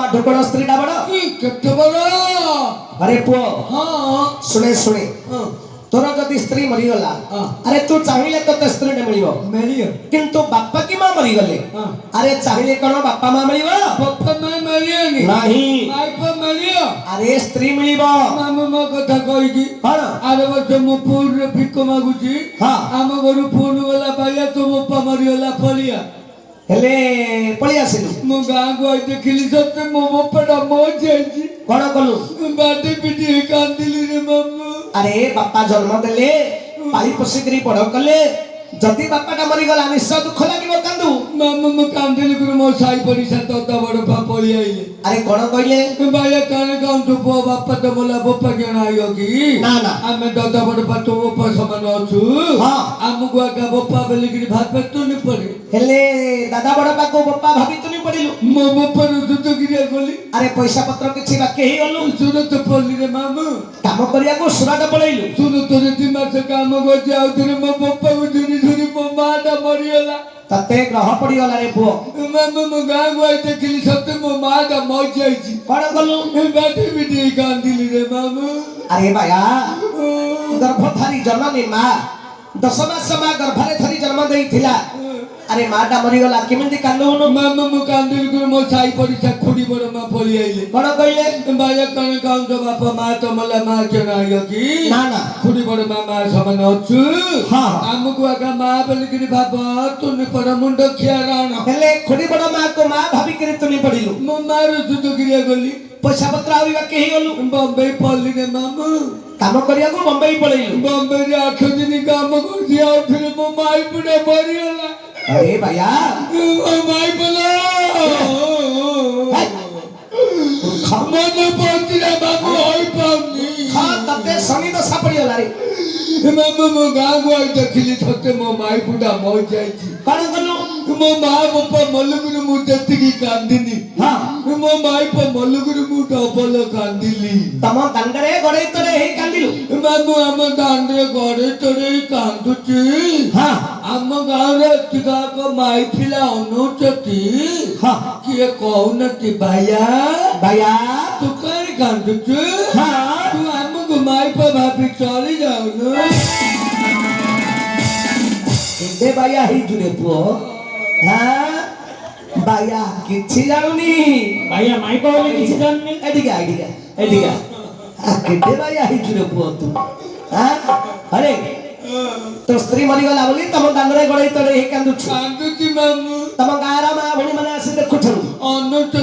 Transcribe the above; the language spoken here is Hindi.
मधुकोण स्त्री टा बड़ केते बड़ अरे पुओ हां सुने सुने हां तोर जदि स्त्री मरी गला हां अरे तू चाहिए तो स्त्री ने मिलिबो मेलियो किंतु बापा की मां मरी गले हां अरे चाहिए कोन बापा मां मिलिबो बापा मां मेलियो नहीं माई पर मेलियो अरे स्त्री मिलिबो मामा मो कथा कहिकी कोन आरे वर्ष मो पूर्ण भिक मागुची हां आम घरु फोन वाला पाइया तो मो बापा मरी गला पलिया हेले पळी आसिलु मो गाँ को आई देखिली सत्य मो बापाटा मो जाइची कोन कलु बाटे पिटी कांदिली रे मामू अरे बापा जन्म देले पाली पोसिकरी बड़ कले जदि बापाटा मरी गला निश्चय दुख लागिबो कांदु मामू मो कांदिली गुरु मो साई पड़िसा तो बड़ पली आइले अरे कोन कहले भाइया काने काउं तो पो बापा तो बोला बापा केन आयो की ना ना आमे दादा बड़ पा तो बापा समान अछु हां आमको आका बापा बेली की भात पे तो नहीं पड़े हेले दादा बड़ पाको बापा भाभी तुनी पडिलु मो बापा रो तो गिरिया गोली अरे पैसा पत्र किछि बाकी हे गलु सूरत पल्ली रे मामू काम करिया को सुराट पळैलु सूरत रे 3 मास काम को जाउ रे मो बापा को धुरी धुरी मो माटा मरियला तते ग्रह पड़ी गला रे पुओ मामू मो गाँ को आई देखिली सत्य मो माटा मर जाइची कोन गलु बाटे बिटी कांदिली रे मामू अरे बाया गर्भधारी जननी मां 10 मास मां गर्भरे धरी जन्म देइथिला अरे माटा मरी गला केमिति कांदुनु मामू मो कांदिली गुरु मो साई पड़िसा खुडी बड़ मा पली आइले कोन कहले भाइया काने काउं तो बापा मां तो मला मां केन आयो की ना ना खुडी बड़ मामा समान अछु हां आमको आका मां बेली की बाबा तुनी पर मुंड खियाराण हेले खुडी बड़ मां को मां भाभी करे तुनी पडिलु मो मारो सुतो गिरिया गोली पैसा पत्र आवी बाकी हे गलु बॉम्बे पल्ली रे मामू काम करिया को बम्बई पळैलु बॉम्बे रे 8 दिन काम कर दिया और फिर मो माई पुडे मरियला अरे भैया मो माई बोला मन पहुंचले बाबू होई पाउनी खा तते सनी दशा पड़ी गला रे मामू मो गाँ को आई देखिली सत्य मो माई पुडा मर जाइची कोन गलु मो माँ बापा मलुगुरु मु जतिकी कांदिनी हां मो माई पर मलुगुरु मु डबल कांदिली तम दांडरे गड़े तरे हे कांदिलु मामू आम दांडरे गड़े तरे कांदुची हां आम गाँव रे टिका को माई फिला अनुचती हां किए कहउनती भाइया भैया तू कर कांदुची हां तू आमको माई पर भाभी चली जाउनु दे भैया ही जुने पुओ हां भैया किछि जानुनी भैया माई पावले किसी जाननी एडिगा केते भैया ही जुने पुओ तू हां अरे तो स्त्री मरी गला बोली तम दांडरे गड़े तरे हे कांदुछु कांदुची मामू तम गारा मा भणी माने आसी देखुछन अनुच